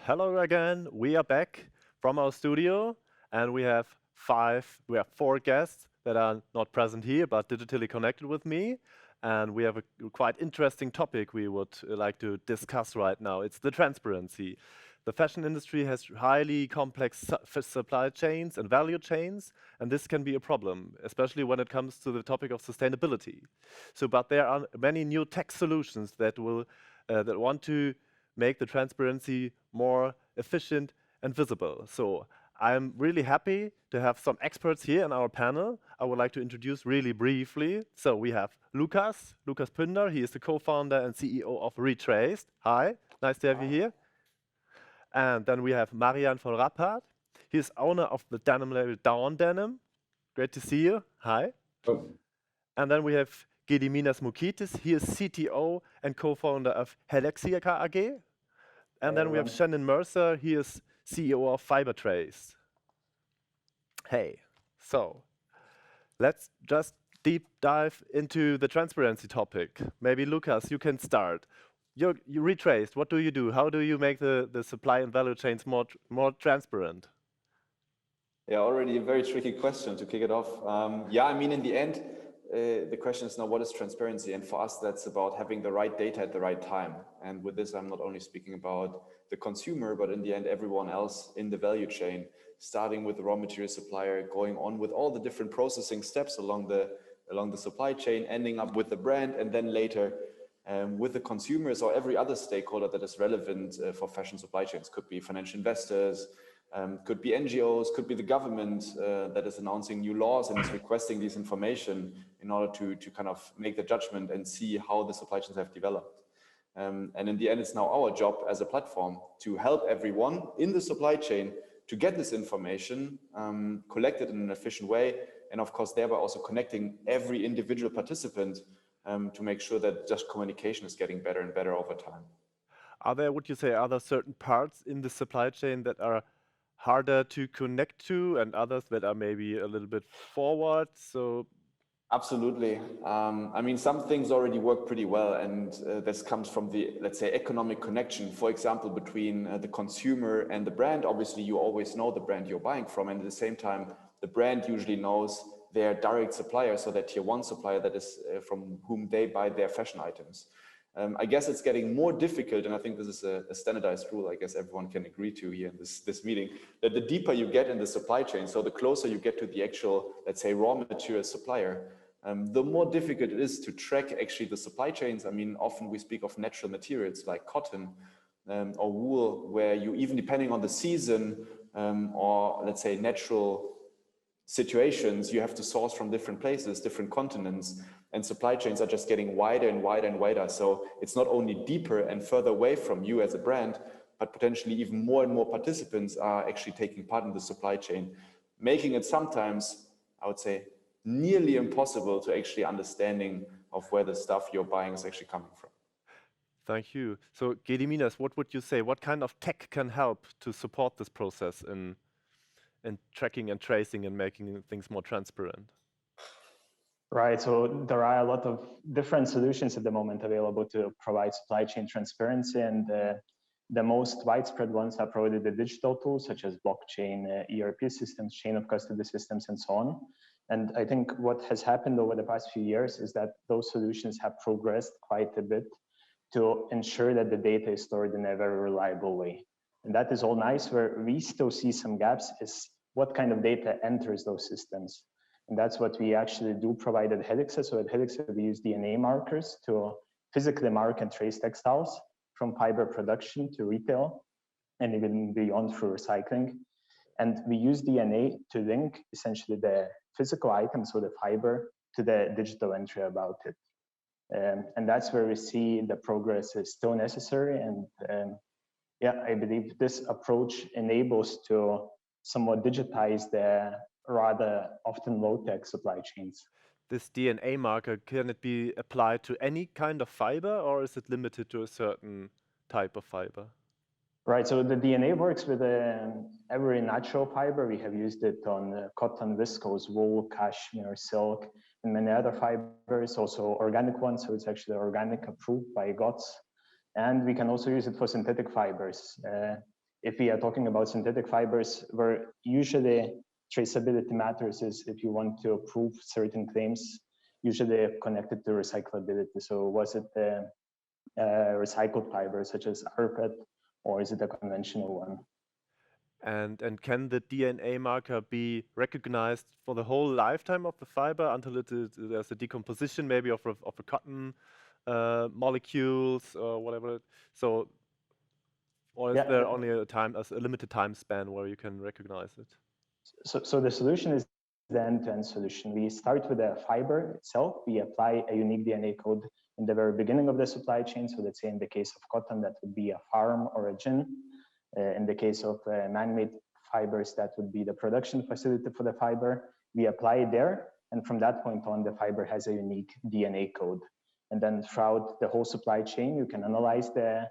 Hello again. We are back from our studio, and we have four guests that are not present here but digitally connected with me. And we have a quite interesting topic we would like to discuss right now. It's the transparency. The fashion industry has highly complex supply chains and value chains, and this can be a problem, especially when it comes to the topic of sustainability. But there are many new tech solutions that want to make the transparency more efficient and visible. So I'm really happy to have some experts here in our panel. I would like to introduce really briefly. So we have Lukas Pünder. He is the co-founder and CEO of Retraced. Hi, nice to have you here. And then we have Marian von Rappard. He is owner of the denim label Denim. Great to see you. Hi. Oh, And then we have Gediminas Mikutis. He is CTO and co-founder of Haelixa AG. And then we have Shannon Mercer. He is CEO of FibreTrace. Hey, so let's just deep dive into the transparency topic. Maybe Lukas, you can start. You Retraced. What do you do? How do you make the supply and value chains more transparent? yeah, already a very tricky question to kick it off. Yeah, I mean, in the end, the question is now, what is transparency? And for us, that's about having the right data at the right time. And with this, I'm not only speaking about the consumer, but in the end, everyone else in the value chain, starting with the raw material supplier, going on with all the different processing steps along the supply chain, ending up with the brand, and then later with the consumers or every other stakeholder that is relevant for fashion supply chains. Could be financial investors, could be NGOs, could be the government that is announcing new laws and is requesting this information in order to kind of make the judgment and see how the supply chains have developed. And in the end, it's now our job as a platform to help everyone in the supply chain to get this information collected in an efficient way, and of course, thereby also connecting every individual participant to make sure that just communication is getting better and better over time. Would you say, are there certain parts in the supply chain that are harder to connect to and others that are maybe a little bit forward? So Absolutely. I mean, some things already work pretty well, and this comes from the, let's say, economic connection, for example, between the consumer and the brand. Obviously, you always know the brand you're buying from, and at the same time, the brand usually knows their direct supplier, so that tier one supplier that is from whom they buy their fashion items. I guess it's getting more difficult, and I think this is a standardized rule I guess everyone can agree to here in this meeting, that the deeper you get in the supply chain, so the closer you get to the actual, let's say, raw material supplier, the more difficult it is to track actually the supply chains. I mean, often we speak of natural materials like cotton or wool, where you, even depending on the season or let's say natural situations, you have to source from different places, different continents, and supply chains are just getting wider and wider and wider. So it's not only deeper and further away from you as a brand, but potentially even more and more participants are actually taking part in the supply chain, making it sometimes, I would say, nearly impossible to actually understanding of where the stuff you're buying is actually coming from. thank you. So Gediminas, what would you say? What kind of tech can help to support this process in tracking and tracing and making things more transparent? Right, so there are a lot of different solutions at the moment available to provide supply chain transparency, and the most widespread ones are probably the digital tools such as blockchain, ERP systems, chain of custody systems, and so on. And I think what has happened over the past few years is that those solutions have progressed quite a bit to ensure that the data is stored in a very reliable way. And that is all nice. Where we still see some gaps is what kind of data enters those systems. And that's what we actually do provide at Haelixa. So at Haelixa, we use DNA markers to physically mark and trace textiles from fiber production to retail and even beyond through recycling. And we use DNA to link essentially the physical items, so the fiber, to the digital entry about it. And that's where we see the progress is still necessary. And yeah, I believe this approach enables to somewhat digitize the rather often low-tech supply chains. This DNA marker, can it be applied to any kind of fiber, or is it limited to a certain type of fiber? Right, so the DNA works with every natural fiber. We have used it on cotton, viscose, wool, cashmere, silk, and many other fibers, also organic ones, so it's actually organic approved by GOTS. And we can also use it for synthetic fibers. if we are talking about synthetic fibers, where usually traceability matters is if you want to prove certain claims, usually connected to recyclability. So was it the recycled fiber such as Rappard, or is it a conventional one? And can the DNA marker be recognized for the whole lifetime of the fiber until there's a decomposition maybe of a cotton molecules or whatever? So, or is there only a limited time span where you can recognize it? So the solution is the end-to-end solution. We start with the fiber itself. We apply a unique DNA code in the very beginning of the supply chain. So let's say in the case of cotton, that would be a farm origin. In the case of man-made fibers, that would be the production facility for the fiber. We apply it there, and from that point on, the fiber has a unique DNA code. And then throughout the whole supply chain, you can analyze the,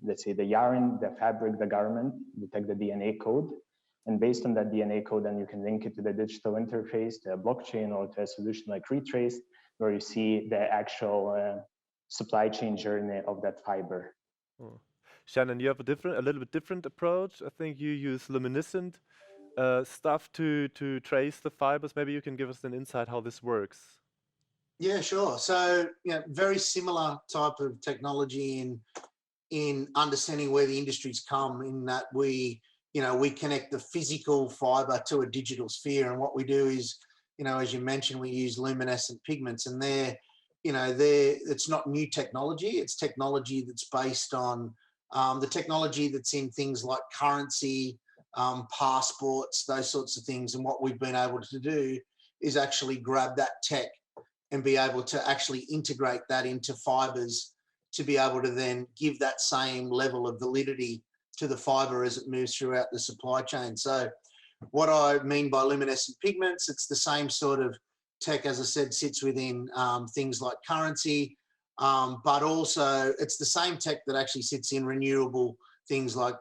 let's say, the yarn, the fabric, the garment, detect the DNA code. And based on that DNA code, then you can link it to the digital interface, the blockchain, or to a solution like Retraced, where you see the actual supply chain journey of that fiber. Oh. Shannon, you have a little bit different approach. I think you use luminescent stuff to trace the fibers. Maybe you can give us an insight how this works. Yeah, sure. So, very similar type of technology in understanding where the industry's come, in that we connect the physical fiber to a digital sphere. And what we do is, as you mentioned, we use luminescent pigments, and it's not new technology. It's technology that's based on the technology that's in things like currency, passports, those sorts of things. And what we've been able to do is actually grab that tech and be able to actually integrate that into fibers to be able to then give that same level of validity to the fiber as it moves throughout the supply chain. So what I mean by luminescent pigments, it's the same sort of tech, as I said, sits within things like currency, but also it's the same tech that actually sits in renewable things like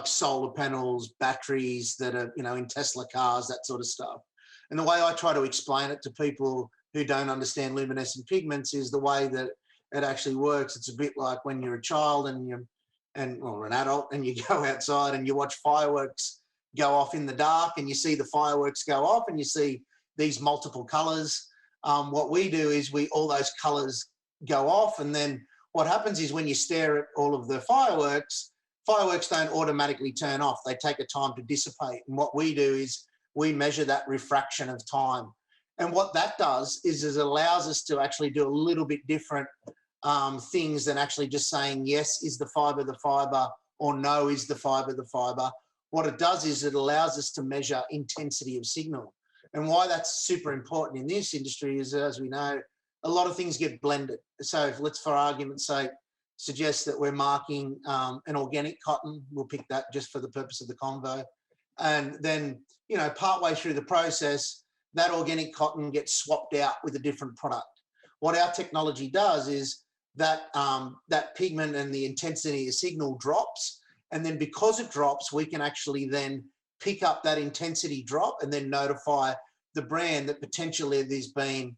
solar panels, batteries that are, in Tesla cars, that sort of stuff. And the way I try to explain it to people who don't understand luminescent pigments is the way that it actually works. It's a bit like when you're a child or an adult, and you go outside and you watch fireworks go off in the dark, and you see the fireworks go off and you see these multiple colors. What we do is all those colors go off, and then what happens is when you stare at all of the fireworks don't automatically turn off. They take a time to dissipate. And what we do is we measure that refraction of time. And what that does is it allows us to actually do a little bit different things than actually just saying, yes, is the fiber, or no, is the fiber. What it does is it allows us to measure intensity of signal. And why that's super important in this industry is, as we know, a lot of things get blended. So if, let's, for argument's sake, suggest that we're marking an organic cotton, we'll pick that just for the purpose of the convo. And then, partway through the process, that organic cotton gets swapped out with a different product. What our technology does is that pigment and the intensity of signal drops. And then because it drops, we can actually then pick up that intensity drop and then notify the brand that potentially there's been,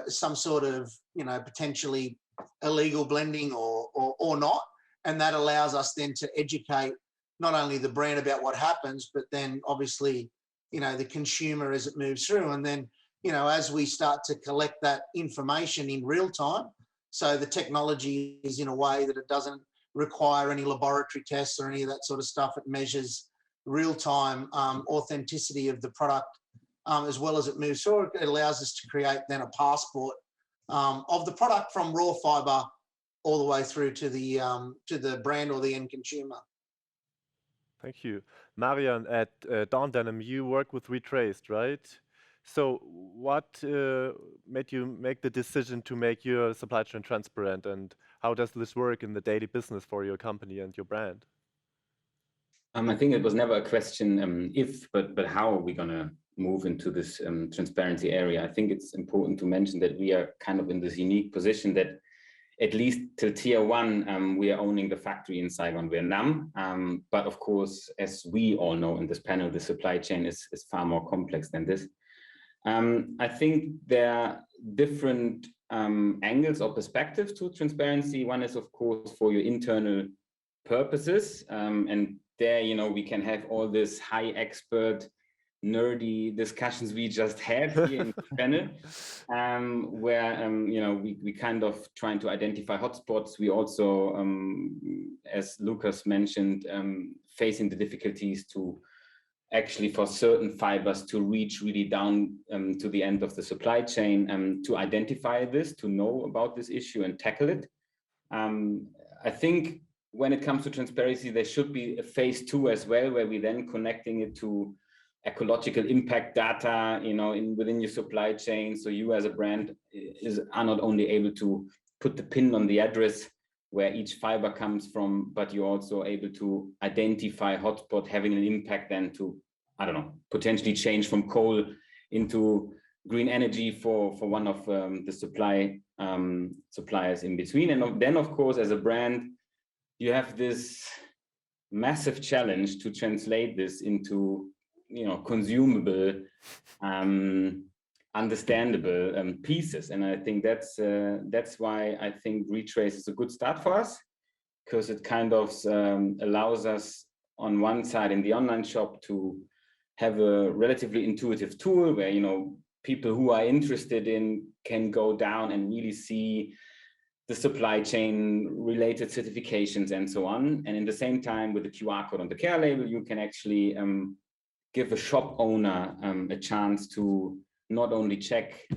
some sort of, potentially illegal blending or not. And that allows us then to educate not only the brand about what happens, but then obviously, the consumer as it moves through. And then, as we start to collect that information in real time, so the technology is in a way that it doesn't require any laboratory tests or any of that sort of stuff. It measures real-time authenticity of the product as well as it moves through. It allows us to create then a passport of the product from raw fiber all the way through to the brand or the end consumer. Thank you. Marian, at Denim, you work with Retraced, right? So what made you make the decision to make your supply chain transparent, and how does this work in the daily business for your company and your brand? I think it was never a question if, but how are we going to move into this transparency area. I think it's important to mention that we are kind of in this unique position that at least till tier 1, we are owning the factory in Saigon, Vietnam. But of course, as we all know in this panel, the supply chain is far more complex than this. I think there are different angles or perspectives to transparency. One is, of course, for your internal purposes. And there, you know, we can have all this high expert, nerdy discussions we just had here in the panel, where you know, we kind of trying to identify hotspots. We also, as Lukas mentioned, facing the difficulties to actually for certain fibers to reach really down to the end of the supply chain, to identify this, to know about this issue and tackle it. I think when it comes to transparency, there should be a phase 2 as well, where we then connecting it to ecological impact data, you know, within your supply chain. So you as a brand are not only able to put the pin on the address where each fiber comes from, but you're also able to identify hotspot having an impact then to, I don't know, potentially change from coal into green energy for one of the suppliers in between. And then, of course, as a brand, you have this massive challenge to translate this into, you know, consumable, understandable pieces. And I think that's why I think Retrace is a good start for us, because it kind of allows us on one side in the online shop to have a relatively intuitive tool where, you know, people who are interested in can go down and really see the supply chain related certifications and so on. And in the same time, with the QR code on the care label, you can actually give a shop owner a chance to not only check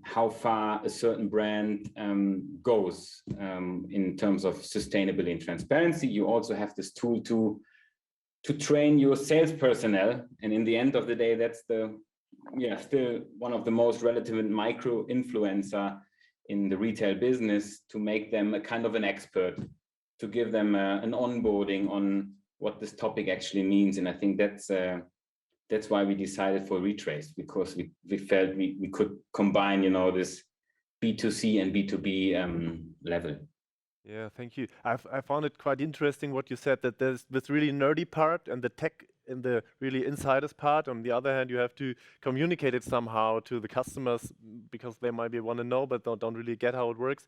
how far a certain brand goes in terms of sustainability and transparency. You also have this tool to train your sales personnel. And in the end of the day, that's still one of the most relevant micro influencer in the retail business, to make them a kind of an expert, to give them an onboarding on what this topic actually means. And I think that's why we decided for Retraced, because we felt we could combine, you know, this B2C and B2B level. Yeah, thank you. I found it quite interesting what you said, that there's this really nerdy part and the tech in the really insiders part. On the other hand, you have to communicate it somehow to the customers, because they might want to know but don't really get how it works.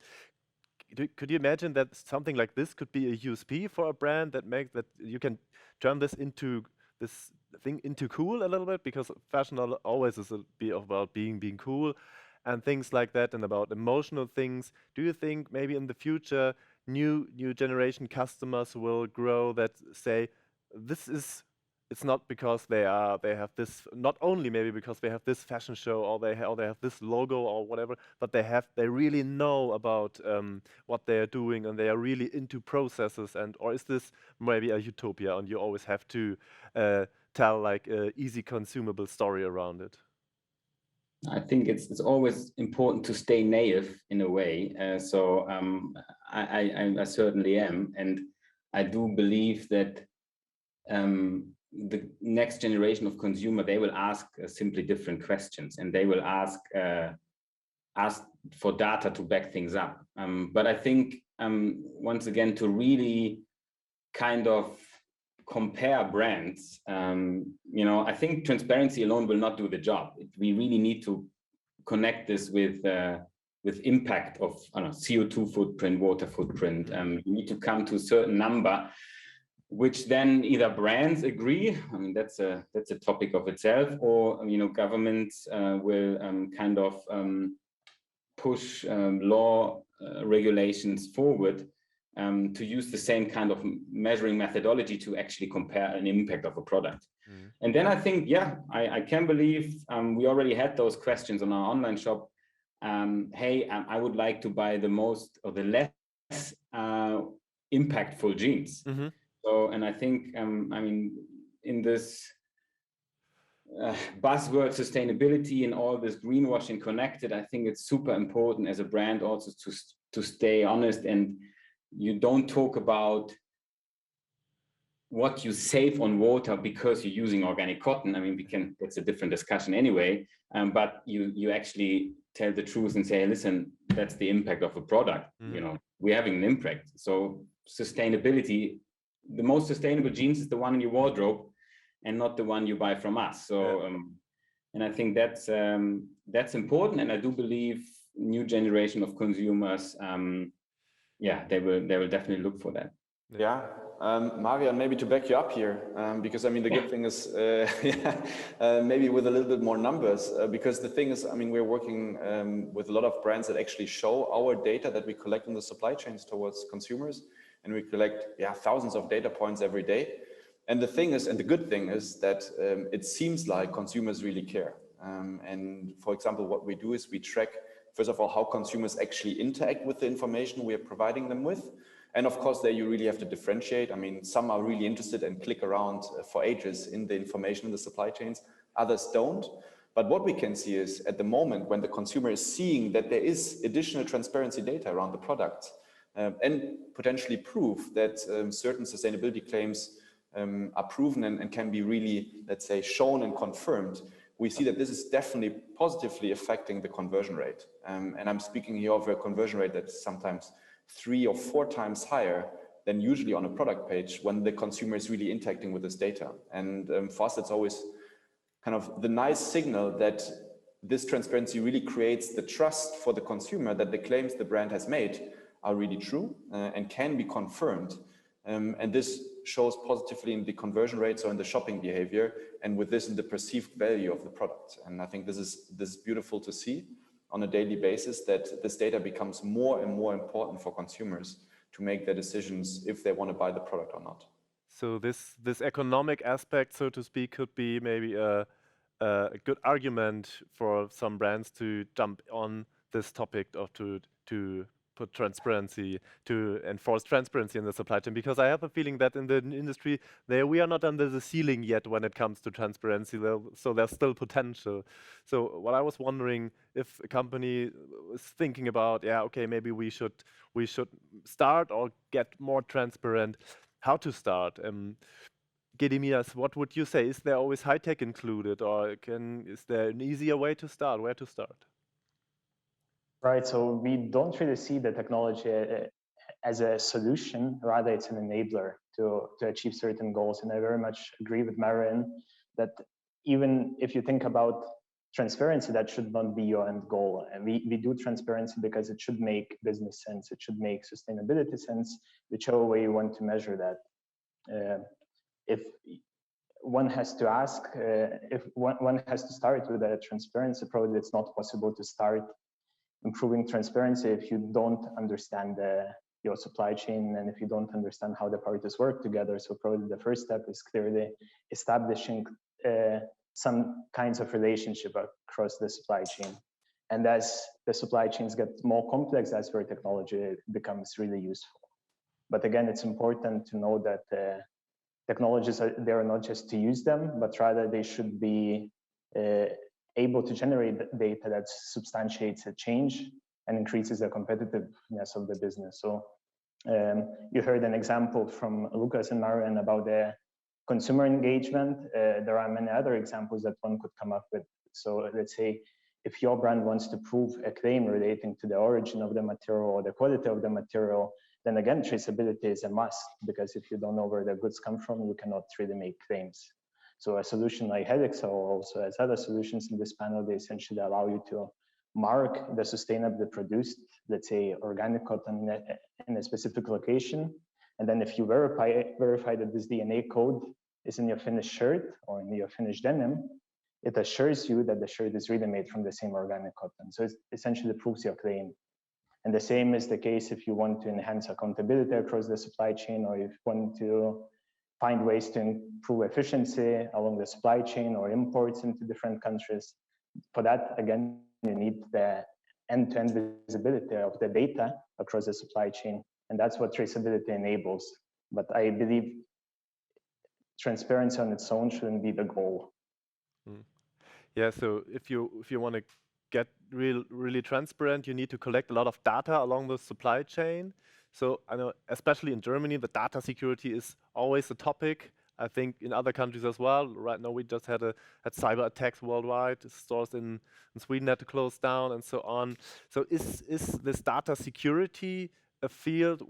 Could you imagine that something like this could be a USP for a brand, that makes that you can turn this thing into cool a little bit, because fashion always is about being cool and things like that, and about emotional things. Do you think maybe in the future new generation customers will grow that say it's not because they have this, not only maybe because they have this fashion show or they have this logo or whatever, but they really know about what they are doing, and they are really into processes, or is this maybe a utopia and you always have to tell like a easy consumable story around it? I think it's always important to stay native in a way. So I certainly am, and I do believe that the next generation of consumer, they will ask simply different questions, and they will ask for data to back things up. But I think once again, to really kind of compare brands, you know, I think transparency alone will not do the job. We really need to connect this with impact of, I don't know, CO2 footprint, water footprint. You need to come to a certain number, which then either brands agree, I mean, that's a topic of itself, or, you know, governments will kind of push law regulations forward to use the same kind of measuring methodology to actually compare an impact of a product. And then I think, yeah, I can believe we already had those questions on our online shop. Hey, I would like to buy the most or the less impactful jeans. So, and I think, I mean, in this buzzword sustainability and all this greenwashing connected, I think it's super important as a brand also to stay honest, and you don't talk about what you save on water because you're using organic cotton. I mean, that's a different discussion anyway, but you actually tell the truth and say, hey, listen, that's the impact of a product. You know, we're having an impact. So sustainability, the most sustainable jeans is the one in your wardrobe and not the one you buy from us. So, and I think that's important. And I do believe new generation of consumers, yeah, they will definitely look for that. Yeah, Marian, maybe to back you up here, because I mean, the good thing is, maybe with a little bit more numbers, because the thing is, I mean, we're working with a lot of brands that actually show our data that we collect in the supply chains towards consumers, and we collect, thousands of data points every day. And the thing is, and the good thing is that it seems like consumers really care. And for example, what we do is we track, first of all, how consumers actually interact with the information we are providing them with. And of course, there you really have to differentiate. I mean, some are really interested and click around for ages in the information in the supply chains, others don't. But what we can see is at the moment when the consumer is seeing that there is additional transparency data around the product and potentially proof that certain sustainability claims are proven and can be really, let's say, shown and confirmed, we see that this is definitely positively affecting the conversion rate. And I'm speaking here of a conversion rate that's sometimes 3 or 4 times higher than usually on a product page when the consumer is really interacting with this data. And for us, it's always kind of the nice signal that this transparency really creates the trust for the consumer that the claims the brand has made are really true and can be confirmed. And this shows positively in the conversion rates or in the shopping behavior, and with this in the perceived value of the product. And I think this is beautiful to see on a daily basis, that this data becomes more and more important for consumers to make their decisions if they want to buy the product or not. So this economic aspect, so to speak, could be maybe a good argument for some brands to jump on this topic of to put transparency, to enforce transparency in the supply chain, because I have a feeling that in the industry we are not under the ceiling yet when it comes to transparency, so there's still potential. So what I was wondering, if a company is thinking about, okay, maybe we should start or get more transparent, how to start? Gediminas, what would you say? Is there always high tech included, or is there an easier way to start? Where to start? Right, so we don't really see the technology as a solution, rather it's an enabler to achieve certain goals. And I very much agree with Marian that even if you think about transparency, that should not be your end goal. And we do transparency because it should make business sense, it should make sustainability sense, whichever way you want to measure that. If one has to ask, if one has to start with a transparency, probably it's not possible to start improving transparency if you don't understand your supply chain and if you don't understand how the parties work together. So probably the first step is clearly establishing some kinds of relationship across the supply chain. And as the supply chains get more complex, that's where technology becomes really useful. But again, it's important to know that technologies are there not just to use them, but rather they should be able to generate data that substantiates a change and increases the competitiveness of the business. So you heard an example from Lukas and Marian about the consumer engagement. There are many other examples that one could come up with. So let's say if your brand wants to prove a claim relating to the origin of the material or the quality of the material, then again, traceability is a must, because if you don't know where the goods come from, you cannot really make claims. So a solution like Haelixa, or also as other solutions in this panel, they essentially allow you to mark the sustainably produced, let's say, organic cotton in a specific location. And then if you verify that this DNA code is in your finished shirt or in your finished denim, it assures you that the shirt is really made from the same organic cotton. So it essentially proves your claim. And the same is the case if you want to enhance accountability across the supply chain, or if you want to find ways to improve efficiency along the supply chain or imports into different countries. For that, again, you need the end-to-end visibility of the data across the supply chain. And that's what traceability enables. But I believe transparency on its own shouldn't be the goal. Yeah, so if you want to get really transparent, you need to collect a lot of data along the supply chain. So I know, especially in Germany, the data security is always a topic. I think in other countries as well. Right now, we just had cyber attacks worldwide. Stores in Sweden had to close down, and so on. So is this data security a field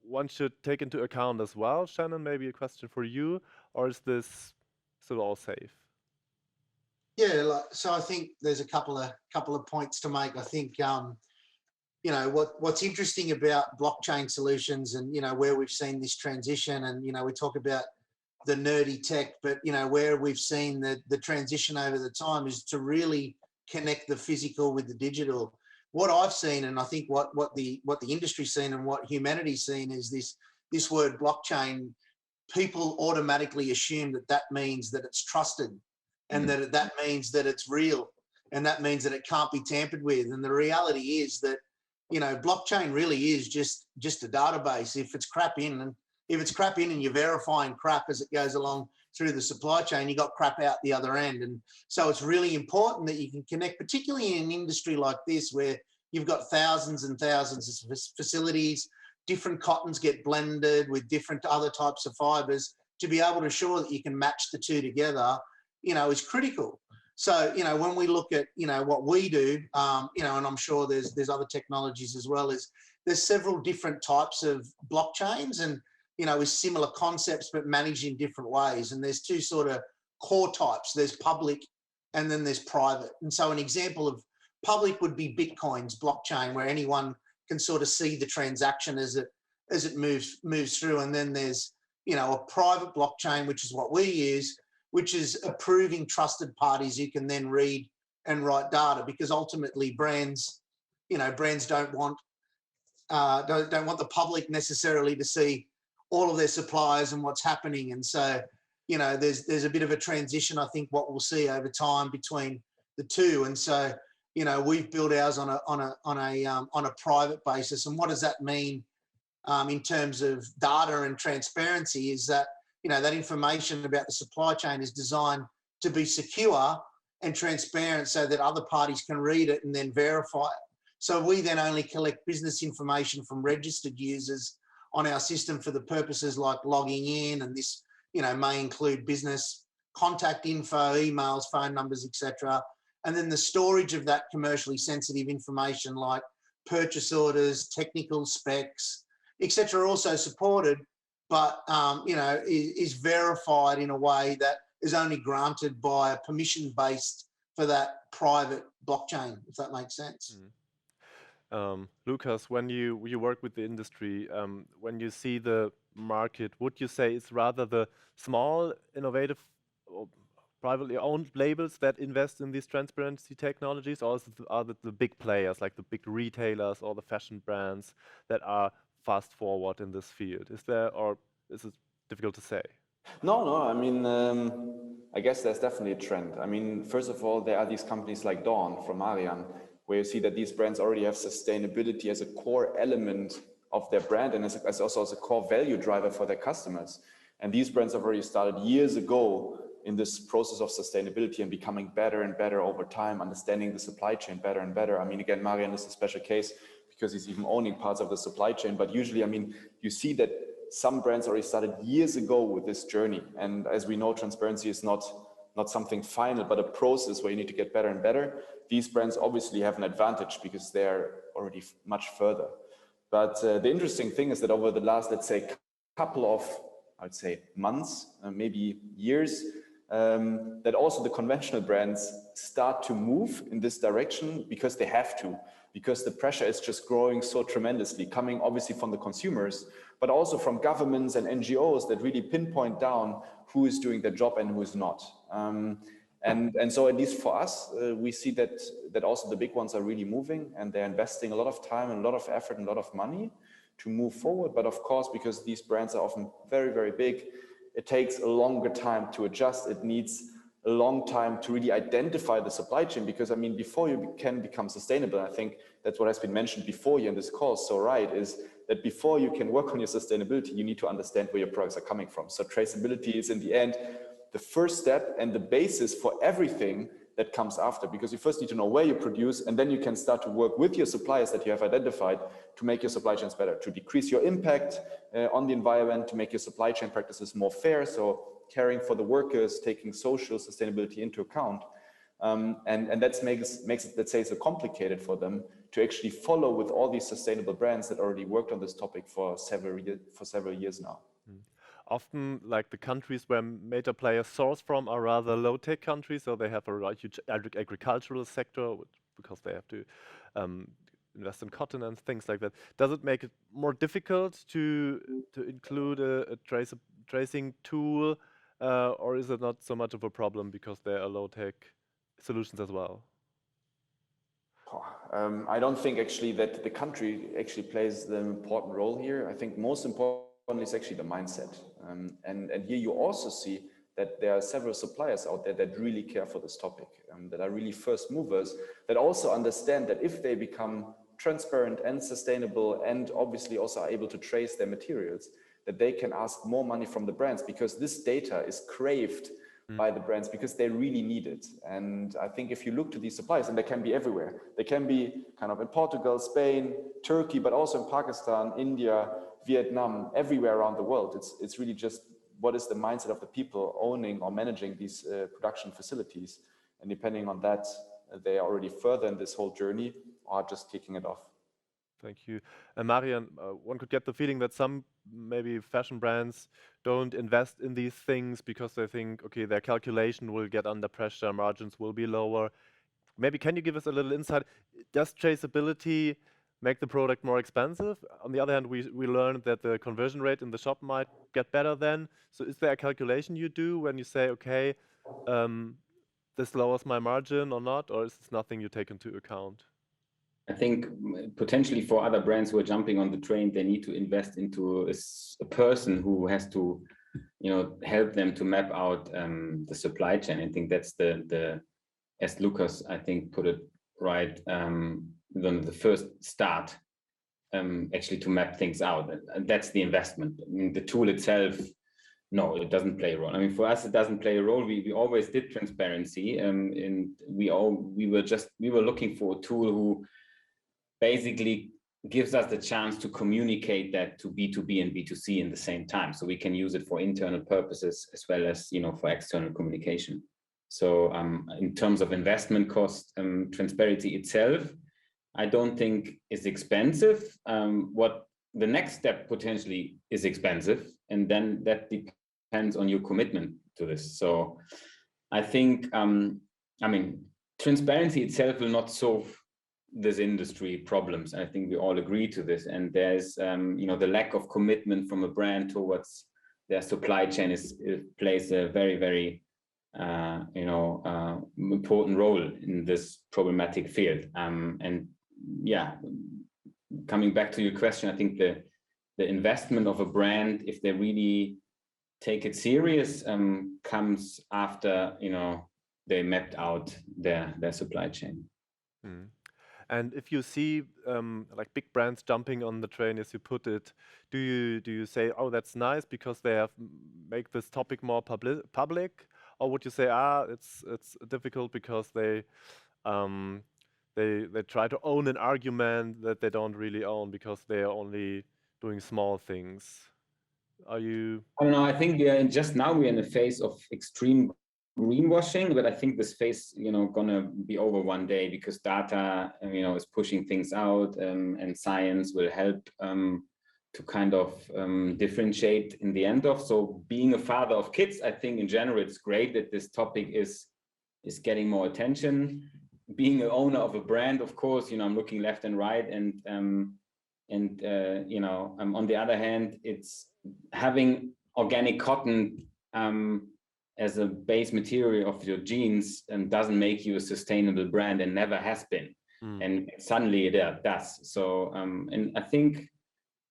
one should take into account as well? Shannon, maybe a question for you, or is this still all safe? Yeah, so I think there's a couple of points to make. I think you know, what's interesting about blockchain solutions and, you know, where we've seen this transition, and, you know, we talk about the nerdy tech, but, you know, where we've seen the transition over the time is to really connect the physical with the digital. What I've seen, and I think what the industry's seen and what humanity's seen, is this word blockchain. People automatically assume that means that it's trusted, and that means that it's real, and that means that it can't be tampered with. And the reality is that, you know, blockchain really is just a database. If it's crap in and you're verifying crap as it goes along through the supply chain, you got crap out the other end. And so it's really important that you can connect, particularly in an industry like this where you've got thousands and thousands of facilities, different cottons get blended with different other types of fibers. To be able to ensure that you can match the two together, you know, is critical. So, you know, when we look at, you know, what we do, you know, and I'm sure there's other technologies as well, is there's several different types of blockchains, and, you know, with similar concepts but managed in different ways. And there's two sort of core types. There's public and then there's private. And so an example of public would be Bitcoin's blockchain, where anyone can sort of see the transaction as it moves through. And then there's, you know, a private blockchain, which is what we use, which is approving trusted parties who can then read and write data, because ultimately brands, you know, don't want the public necessarily to see all of their suppliers and what's happening. And so, you know, there's a bit of a transition, I think, what we'll see over time between the two. And so, you know, we've built ours on a private basis. And what does that mean in terms of data and transparency? Is that, you know, that information about the supply chain is designed to be secure and transparent so that other parties can read it and then verify it. So we then only collect business information from registered users on our system for the purposes like logging in, and this, you know, may include business contact info, emails, phone numbers, etc. And then the storage of that commercially sensitive information like purchase orders, technical specs, etc., are also supported, but you know, is verified in a way that is only granted by a permission based for that private blockchain, if that makes sense. Lukas, when you work with the industry, when you see the market, would you say it's rather the small, innovative, or privately owned labels that invest in these transparency technologies, or are the big players like the big retailers or the fashion brands that are fast forward in this field? Is there, or is it difficult to say? No, I mean, I guess there's definitely a trend. I mean, first of all, there are these companies like Dawn from Marian, where you see that these brands already have sustainability as a core element of their brand, and as also as a core value driver for their customers. And these brands have already started years ago in this process of sustainability and becoming better and better over time, understanding the supply chain better and better. I mean, again, Marian is a special case because he's even owning parts of the supply chain. But usually, I mean, you see that some brands already started years ago with this journey. And as we know, transparency is not something final, but a process where you need to get better and better. These brands obviously have an advantage because they're already much further. But the interesting thing is that over the last, let's say, couple of, I'd say, months, maybe years, that also the conventional brands start to move in this direction because they have to, because the pressure is just growing so tremendously, coming obviously from the consumers, but also from governments and NGOs that really pinpoint down who is doing their job and who is not. And so at least for us, we see that also the big ones are really moving, and they're investing a lot of time and a lot of effort and a lot of money to move forward. But of course, because these brands are often very, very big, it takes a longer time to adjust. It needs a long time to really identify the supply chain, because I mean, before you can become sustainable, I think that's what has been mentioned before here in this course, so right, is that before you can work on your sustainability, you need to understand where your products are coming from. So traceability is in the end the first step and the basis for everything that comes after, because you first need to know where you produce, and then you can start to work with your suppliers that you have identified to make your supply chains better, to decrease your impact on the environment, to make your supply chain practices more fair, so caring for the workers, taking social sustainability into account. And that makes it, let's say, so complicated for them to actually follow with all these sustainable brands that already worked on this topic for several years now. Often, like the countries where major players source from are rather low-tech countries, so they have a huge agricultural sector, because they have to invest in cotton and things like that. Does it make it more difficult to include a tracing tool, or is it not so much of a problem because there are low-tech solutions as well? I don't think actually that the country actually plays the important role here. I think most important is actually the mindset. And here you also see that there are several suppliers out there that really care for this topic, that are really first movers, that also understand that if they become transparent and sustainable and obviously also are able to trace their materials, that they can ask more money from the brands, because this data is craved by the brands because they really need it. And I think if you look to these suppliers, and they can be everywhere, they can be kind of in Portugal, Spain, Turkey, but also in Pakistan, India, Vietnam, everywhere around the world. It's really just what is the mindset of the people owning or managing these production facilities. And depending on that, they are already further in this whole journey or just kicking it off. Thank you. And Marian, one could get the feeling that some maybe fashion brands don't invest in these things because they think, okay, their calculation will get under pressure, margins will be lower. Maybe can you give us a little insight? Does traceability make the product more expensive? On the other hand, we learned that the conversion rate in the shop might get better then. So is there a calculation you do when you say, okay, this lowers my margin or not, or is this nothing you take into account? I think potentially for other brands who are jumping on the train, they need to invest into a person who has to, help them to map out the supply chain. I think that's as Lukas, I think, put it right, the first start, actually to map things out. And that's the investment. I mean, the tool itself, no, it doesn't play a role. I mean, for us, it doesn't play a role. We always did transparency, and we were looking for a tool who basically gives us the chance to communicate that to B2B and B2C in the same time. So we can use it for internal purposes as well as, for external communication. So in terms of investment cost, transparency itself, I don't think is expensive. What the next step potentially is expensive, and then that depends on your commitment to this. So I think, transparency itself will not solve this industry problems. I think we all agree to this. And there's, the lack of commitment from a brand towards their supply chain plays a very, very, important role in this problematic field. And yeah, coming back to your question, I think the investment of a brand, if they really take it serious, comes after, they mapped out their supply chain. Mm. And if you see like big brands jumping on the train, as you put it, do you say, oh, that's nice because they have make this topic more public, or would you say, it's difficult because they try to own an argument that they don't really own because they are only doing small things? Are you? I don't know. I think just now we're in a phase of extreme greenwashing, but I think this phase, gonna be over one day because data, is pushing things out, and science will help to kind of differentiate in the end of. So being a father of kids, I think in general it's great that this topic is getting more attention. Being an owner of a brand, of course, I'm looking left and right, and on the other hand, it's having organic cotton as a base material of your jeans doesn't make you a sustainable brand, and never has been. And suddenly it does. So, and I think,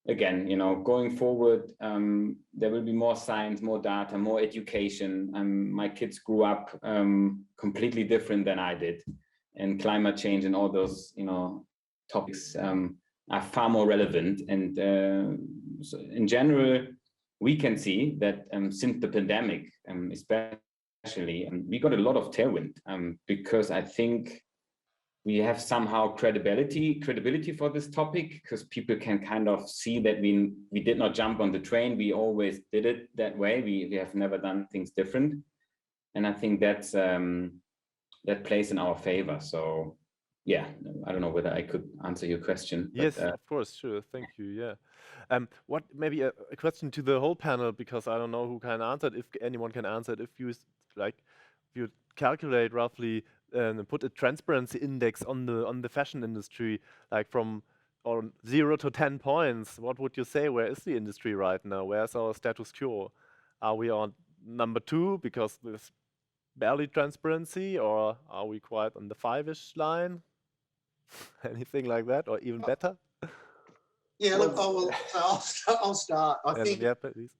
again, going forward, there will be more science, more data, more education. My kids grew up completely different than I did. And climate change and all those, topics are far more relevant. And so in general, we can see that since the pandemic, especially, we got a lot of tailwind because I think we have somehow credibility for this topic, because people can kind of see that we did not jump on the train. We always did it that way. We have never done things different. And I think that's that plays in our favor. So yeah, I don't know whether I could answer your question. Yes, but, of course, sure. Thank you. Yeah. What maybe a question to the whole panel, because I don't know who can answer it, if anyone can answer it. If you calculate roughly put a transparency index on the fashion industry, like from or 0 to 10 points, what would you say? Where is the industry right now? Where's our status quo? Are we on number 2 because there's barely transparency, or are we quite on the 5-ish line? Anything like that, or even better? Yeah, look, I'll start. I think, yeah, please.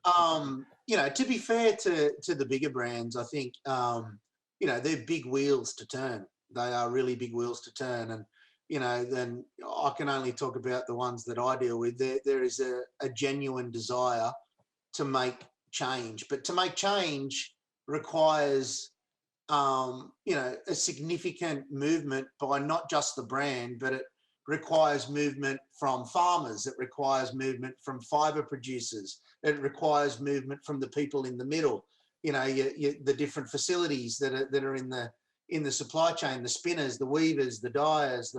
you know, to be fair to the bigger brands, I think, you know, they're big wheels to turn. They are really big wheels to turn. And, you know, then I can only talk about the ones that I deal with. There is a genuine desire to make change. But to make change requires, you know, a significant movement by not just the brand, but it requires movement from farmers. It requires movement from fibre producers. It requires movement from the people in the middle. You know, the different facilities that are in the supply chain, the spinners, the weavers, the dyers,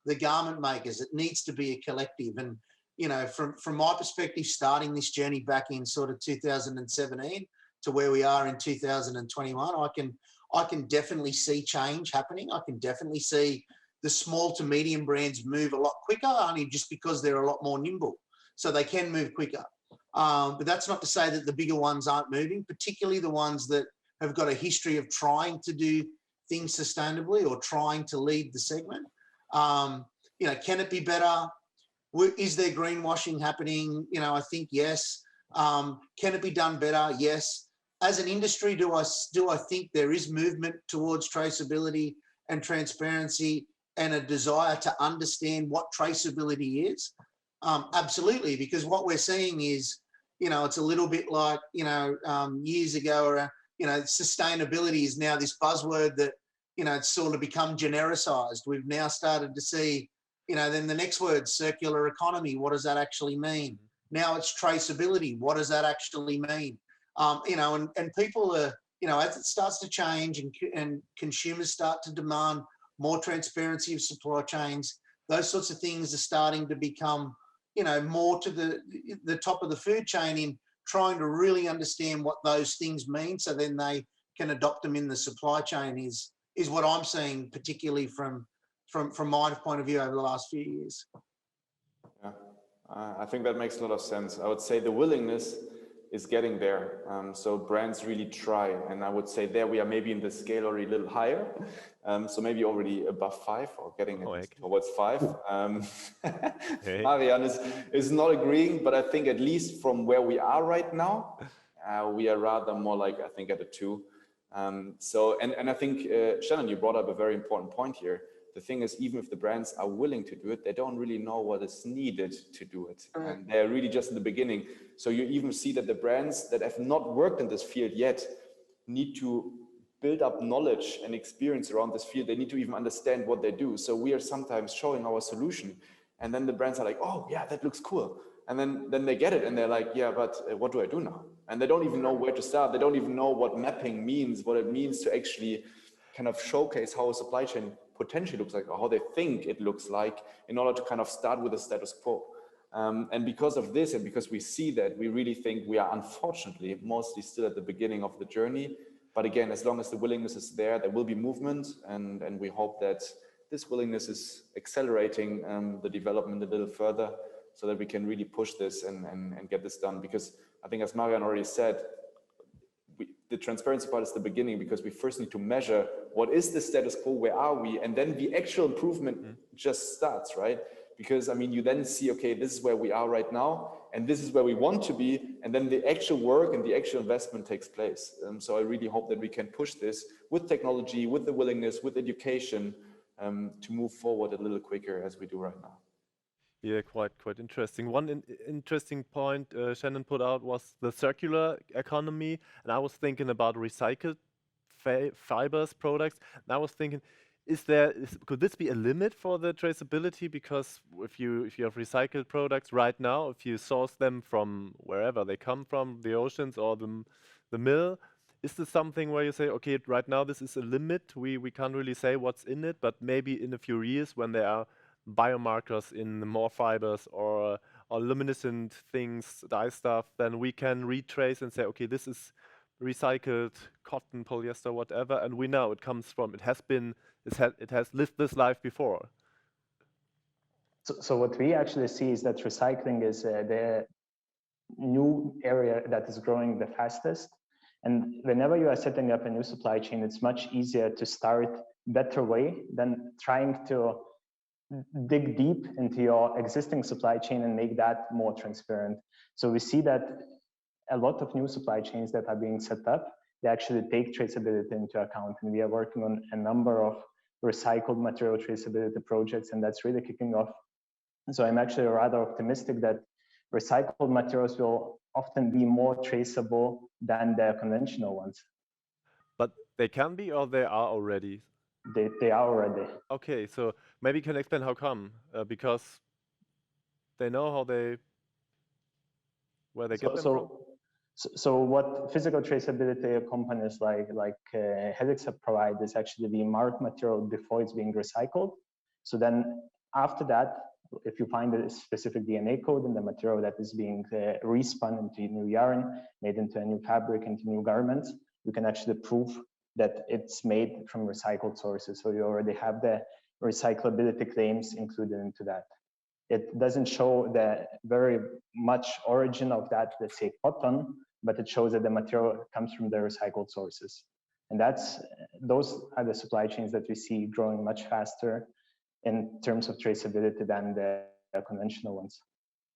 the garment makers. It needs to be a collective. And, you know, from my perspective, starting this journey back in sort of 2017 to where we are in 2021, I can definitely see change happening. I can definitely see the small to medium brands move a lot quicker, only just because they're a lot more nimble. So they can move quicker. But that's not to say that the bigger ones aren't moving, particularly the ones that have got a history of trying to do things sustainably or trying to lead the segment. You know, can it be better? Is there greenwashing happening? You know, I think yes. Can it be done better? Yes. As an industry, do I think there is movement towards traceability and transparency and a desire to understand what traceability is? Absolutely, because what we're seeing is, you know, it's a little bit like, you know, years ago, or, you know, sustainability is now this buzzword that, you know, it's sort of become genericized. We've now started to see, you know, then the next word, circular economy. What does that actually mean? Now it's traceability. What does that actually mean? You know, and people are, you know, as it starts to change and consumers start to demand more transparency of supply chains, those sorts of things are starting to become, you know, more to the top of the food chain in trying to really understand what those things mean, so then they can adopt them in the supply chain is what I'm seeing, particularly from my point of view over the last few years. Yeah, I think that makes a lot of sense. I would say the willingness is getting there. So brands really try. And I would say there we are maybe in the scale already a little higher. So maybe already above 5 or getting towards 5. Marian is not agreeing, but I think at least from where we are right now, we are rather more like, I think, at a 2. So, and I think, Shannon, you brought up a very important point here. The thing is, even if the brands are willing to do it, they don't really know what is needed to do it. And they're really just in the beginning. So you even see that the brands that have not worked in this field yet need to build up knowledge and experience around this field. They need to even understand what they do. So we are sometimes showing our solution, and then the brands are like, oh yeah, that looks cool. And then they get it and they're like, yeah, but what do I do now? And they don't even know where to start. They don't even know what mapping means, what it means to actually kind of showcase how a supply chain potentially looks like, or how they think it looks like, in order to kind of start with the status quo. And because of this, and because we see that, we really think we are unfortunately mostly still at the beginning of the journey. But again, as long as the willingness is there, there will be movement, and we hope that this willingness is accelerating the development a little further, so that we can really push this and get this done. Because I think, as Marian already said, the transparency part is the beginning, because we first need to measure what is the status quo, where are we, and then the actual improvement just starts, right? Because, I mean, you then see, okay, this is where we are right now, and this is where we want to be, and then the actual work and the actual investment takes place. So I really hope that we can push this with technology, with the willingness, with education, to move forward a little quicker as we do right now. Yeah, quite interesting. One interesting point Shannon put out was the circular economy, and I was thinking about recycled fibers products. And I was thinking, could this be a limit for the traceability? Because if you have recycled products right now, if you source them from wherever they come from, the oceans or the mill, is this something where you say, okay, right now this is a limit, we can't really say what's in it, but maybe in a few years when there are biomarkers in more fibers or luminescent things, dye stuff, then we can retrace and say, okay, this is recycled cotton, polyester, whatever, and we know it comes from, it has lived this life before. So what we actually see is that recycling is the new area that is growing the fastest. And whenever you are setting up a new supply chain, it's much easier to start better way than trying to dig deep into your existing supply chain and make that more transparent. So we see that a lot of new supply chains that are being set up, they actually take traceability into account. And we are working on a number of recycled material traceability projects, and that's really kicking off. So I'm actually rather optimistic that recycled materials will often be more traceable than the conventional ones. But they can be, or they are already? They are already. Okay, so maybe you can explain how come, because they know where they get them from? So what physical traceability companies like Haelixa provide is actually the marked material before it's being recycled. So then after that, if you find a specific DNA code in the material that is being respun into new yarn, made into a new fabric, into new garments, you can actually prove that it's made from recycled sources. So you already have the recyclability claims included into that. It doesn't show the very much origin of that, let's say, cotton, but it shows that the material comes from the recycled sources. And those are the supply chains that we see growing much faster in terms of traceability than the conventional ones.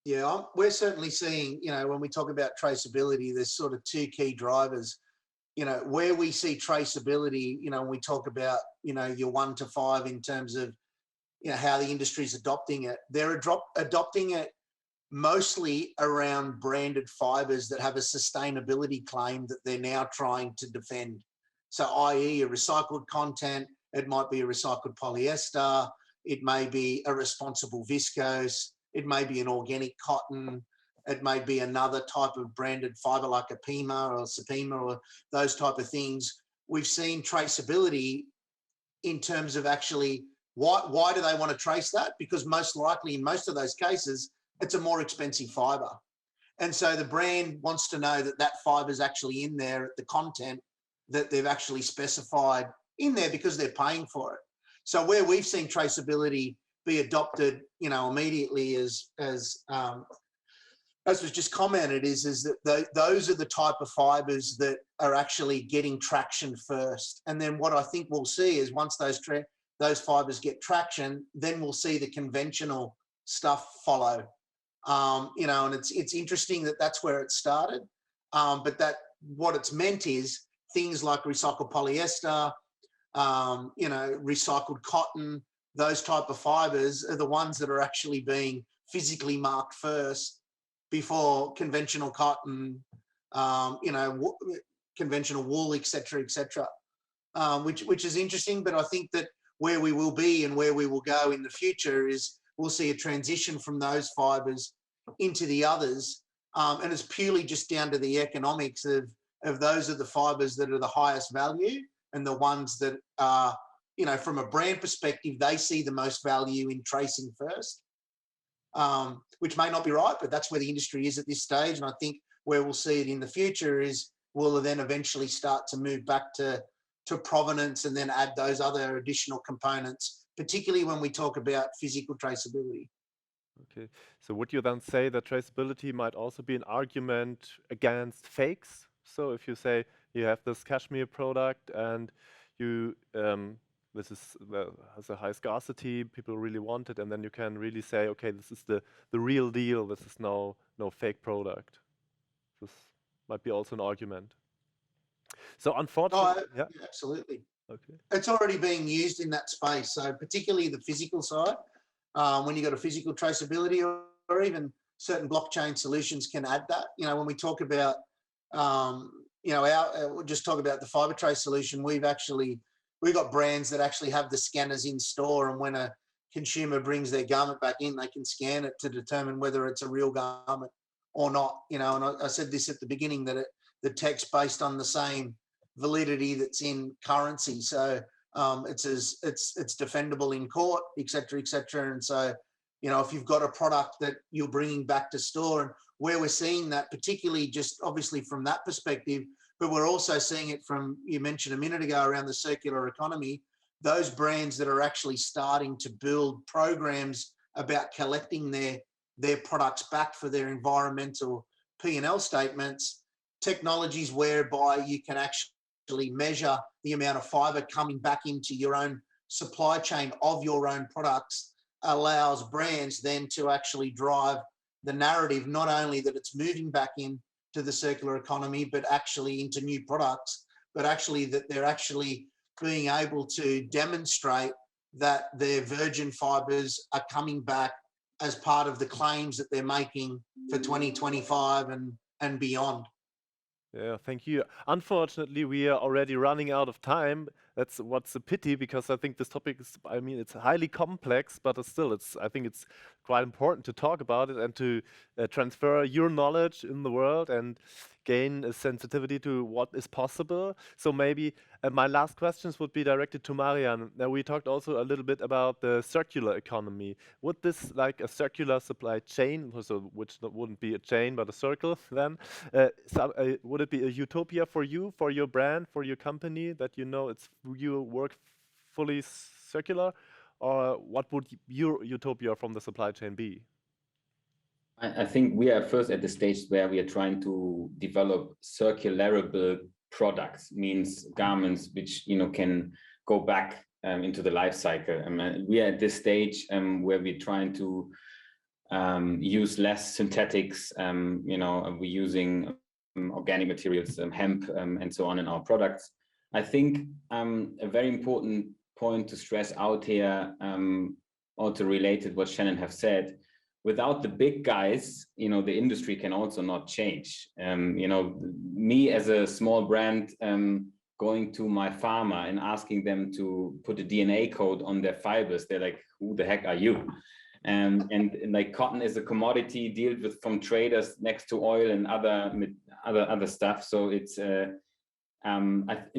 Yeah, we're certainly seeing, when we talk about traceability, there's sort of two key drivers. Where we see traceability, when we talk about, your 1 to 5 in terms of, how the industry is adopting it, they're adopting it mostly around branded fibers that have a sustainability claim that they're now trying to defend. So i.e. a recycled content, it might be a recycled polyester, it may be a responsible viscose, it may be an organic cotton, it may be another type of branded fiber like a Pima or Sapima or those type of things. We've seen traceability in terms of actually why do they want to trace that? Because most likely in most of those cases, it's a more expensive fiber. And so the brand wants to know that that fiber is actually in there, the content that they've actually specified in there because they're paying for it. So where we've seen traceability be adopted, immediately as was just commented, is that those are the type of fibers that are actually getting traction first. And then what I think we'll see is once those fibers get traction, then we'll see the conventional stuff follow. And it's interesting that that's where it started. But what it's meant is things like recycled polyester, recycled cotton, those type of fibers are the ones that are actually being physically marked first before conventional cotton, conventional wool, et cetera, which is interesting. But I think that where we will be and where we will go in the future is we'll see a transition from those fibers into the others. And it's purely just down to the economics of those are the fibers that are the highest value and the ones that are, from a brand perspective, they see the most value in tracing first, which may not be right, but that's where the industry is at this stage. And I think where we'll see it in the future is we'll then eventually start to move back to provenance and then add those other additional components, particularly when we talk about physical traceability. Okay, so would you then say that traceability might also be an argument against fakes? So if you say you have this cashmere product and this has a high scarcity, people really want it, and then you can really say, okay, this is the real deal, this is no fake product. This might be also an argument. So unfortunately, yeah, absolutely. Okay. It's already being used in that space. So particularly the physical side, when you've got a physical traceability or even certain blockchain solutions can add that. When we talk about, we'll just talk about the FibreTrace solution. We've got brands that actually have the scanners in store, and when a consumer brings their garment back in, they can scan it to determine whether it's a real garment or not. And I said this at the beginning that the tech's based on the same validity that's in currency, so it's defendable in court, et cetera, and so if you've got a product that you're bringing back to store, and where we're seeing that particularly just obviously from that perspective, but we're also seeing it from, you mentioned a minute ago around the circular economy, those brands that are actually starting to build programs about collecting their products back for their environmental P&L statements, technologies whereby you can actually measure the amount of fibre coming back into your own supply chain of your own products, allows brands then to actually drive the narrative, not only that it's moving back in to the circular economy, but actually into new products, but actually that they're actually being able to demonstrate that their virgin fibres are coming back as part of the claims that they're making for 2025 and beyond. Yeah, thank you. Unfortunately, we are already running out of time. That's what's a pity, because I think this topic is, I mean, it's highly complex, but still, I think it's quite important to talk about it and to transfer your knowledge in the world and gain a sensitivity to what is possible. So maybe my last questions would be directed to Marian. Now, we talked also a little bit about the circular economy. Would this, like a circular supply chain, so which wouldn't be a chain but a circle then, would it be a utopia for you, for your brand, for your company, that you know you work fully circular, or what would your utopia from the supply chain be? I think we are first at the stage where we are trying to develop circularable products, means garments which can go back into the life cycle. We are at this stage where we're trying to use less synthetics. We're using organic materials, hemp, and so on in our products. I think a very important point to stress out here, also related what Shannon have said. Without the big guys, the industry can also not change. Me as a small brand, going to my farmer and asking them to put a DNA code on their fibers, they're like, who the heck are you? And like cotton is a commodity dealt with from traders next to oil and other stuff. So it's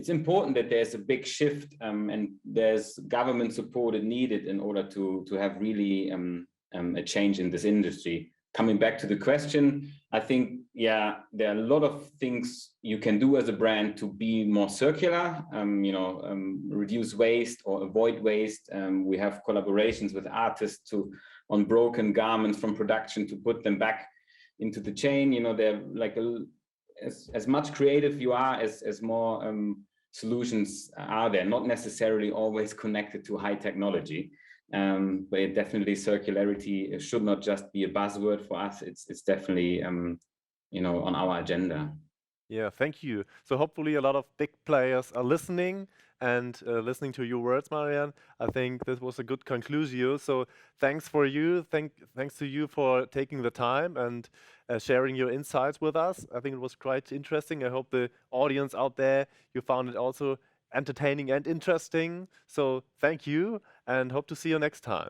important that there's a big shift and there's government support needed in order to have really a change in this industry. Coming back to the question, I think, yeah, there are a lot of things you can do as a brand to be more circular, reduce waste or avoid waste. We have collaborations with artists on broken garments from production to put them back into the chain. They're like as much creative you are, as more solutions are there, not necessarily always connected to high technology. But definitely circularity should not just be a buzzword for us. It's definitely on our agenda. Yeah, thank you. So hopefully a lot of big players are listening and listening to your words, Marian. I think this was a good conclusion. So thanks for you. Thanks to you for taking the time and sharing your insights with us. I think it was quite interesting. I hope the audience out there, you found it also entertaining and interesting. So thank you and hope to see you next time.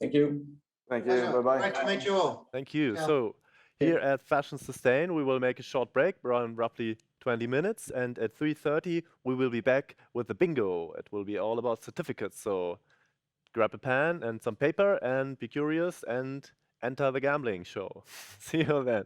Thank you. Thank you. Bye-bye. Great to meet you all. Thank you. Yeah. So here at Fashion Sustain, we will make a short break, around roughly 20 minutes. And at 3:30, we will be back with the bingo. It will be all about certificates. So grab a pen and some paper and be curious and enter the gambling show. See you then.